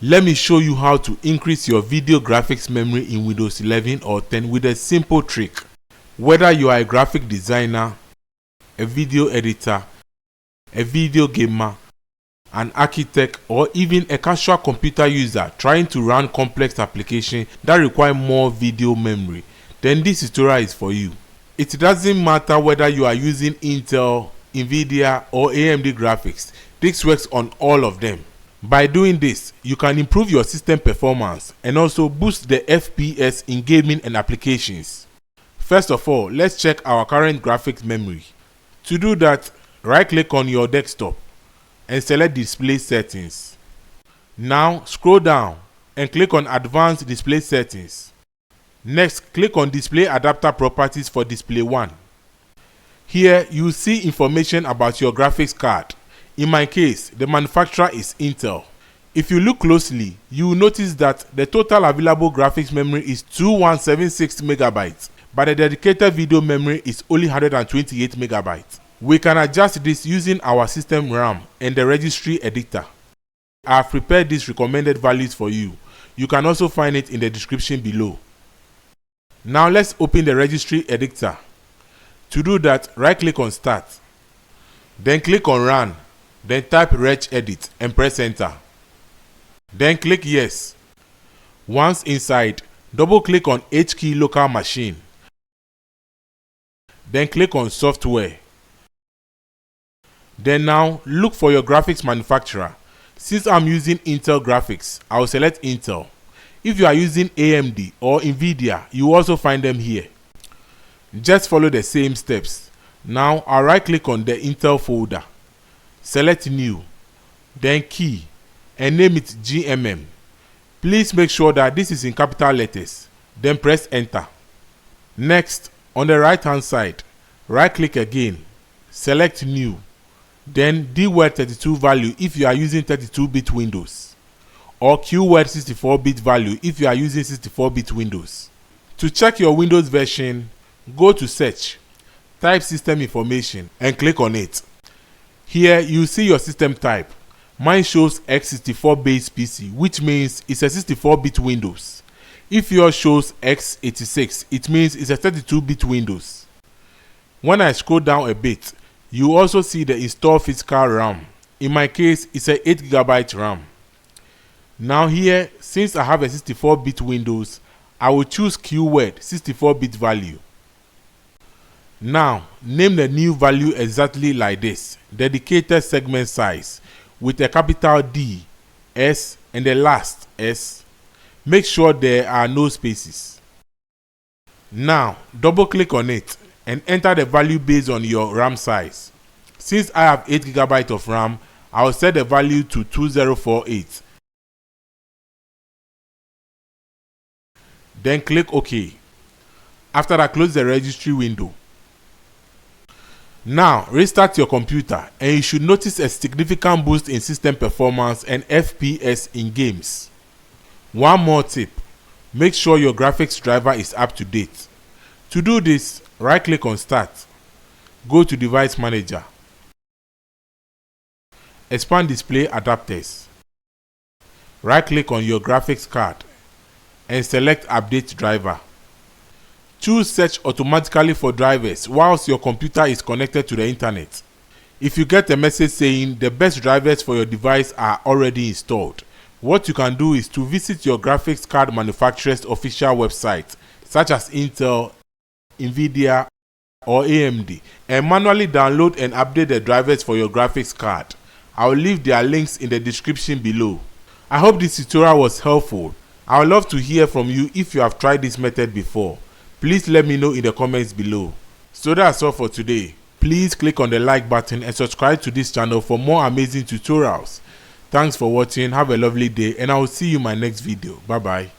Let me show you how to increase your video graphics memory in Windows 11 or 10 with a simple trick. Whether you are a graphic designer, a video editor, a video gamer, an architect, or even a casual computer user trying to run complex applications that require more video memory, then this tutorial is for you. It doesn't matter whether you are using Intel, Nvidia, or AMD graphics. This works on all of them. By doing this, you can improve your system performance and also boost the FPS in gaming and applications. First of all, let's check our current graphics memory. To do that, right-click on your desktop and select Display Settings. Now scroll down and click on Advanced Display Settings. Next, click on Display Adapter Properties for Display 1. Here, you will see information about your graphics card. In my case, the manufacturer is Intel. If you look closely, you will notice that the total available graphics memory is 2176 MB, but the dedicated video memory is only 128 MB. We can adjust this using our system RAM and the registry editor. I have prepared these recommended values for you. You can also find it in the description below. Now let's open the registry editor. To do that, right-click on Start. Then click on Run. Then type regedit and press enter. Then click Yes. Once inside, double-click on HKey local machine. Then click on Software. Then now look for your graphics manufacturer. Since I'm using Intel graphics, I will select Intel. If you are using AMD or Nvidia, you will also find them here. Just follow the same steps. Now I'll right-click on the Intel folder. Select New, then Key, and name it GMM. Please make sure that this is in capital letters, then press Enter. Next, on the right hand side, right-click again, select New, then DWORD 32 value if you are using 32-bit Windows, or QWORD 64-bit value if you are using 64-bit Windows. To check your Windows version, go to Search, type System Information, and click on it. Here you see your system type. Mine shows x64 base PC, which means it's a 64-bit Windows. If yours shows x86, it means it's a 32-bit Windows. When I scroll down a bit, you also see the install physical RAM. In my case, it's a 8GB RAM. Now here, since I have a 64-bit Windows, I will choose QWORD 64-bit value. Now, name the new value exactly like this: dedicated segment size, with a capital D, S, and the last S. Make sure there are no spaces. Now, double-click on it and enter the value based on your RAM size. Since I have 8GB of RAM, I will set the value to 2048. Then click OK. After that, close the registry window. Now, restart your computer and you should notice a significant boost in system performance and FPS in games. One more tip: make sure your graphics driver is up to date. To do this, right-click on Start, go to Device Manager, expand Display Adapters, right-click on your graphics card and select Update Driver. Choose Search automatically for drivers whilst your computer is connected to the internet. If you get a message saying the best drivers for your device are already installed, what you can do is to visit your graphics card manufacturer's official website, such as Intel, Nvidia, or AMD, and manually download and update the drivers for your graphics card. I will leave their links in the description below. I hope this tutorial was helpful. I would love to hear from you if you have tried this method before. Please let me know in the comments below. So that's all for today. Please click on the like button and subscribe to this channel for more amazing tutorials. Thanks for watching, have a lovely day, and I will see you in my next video. Bye bye.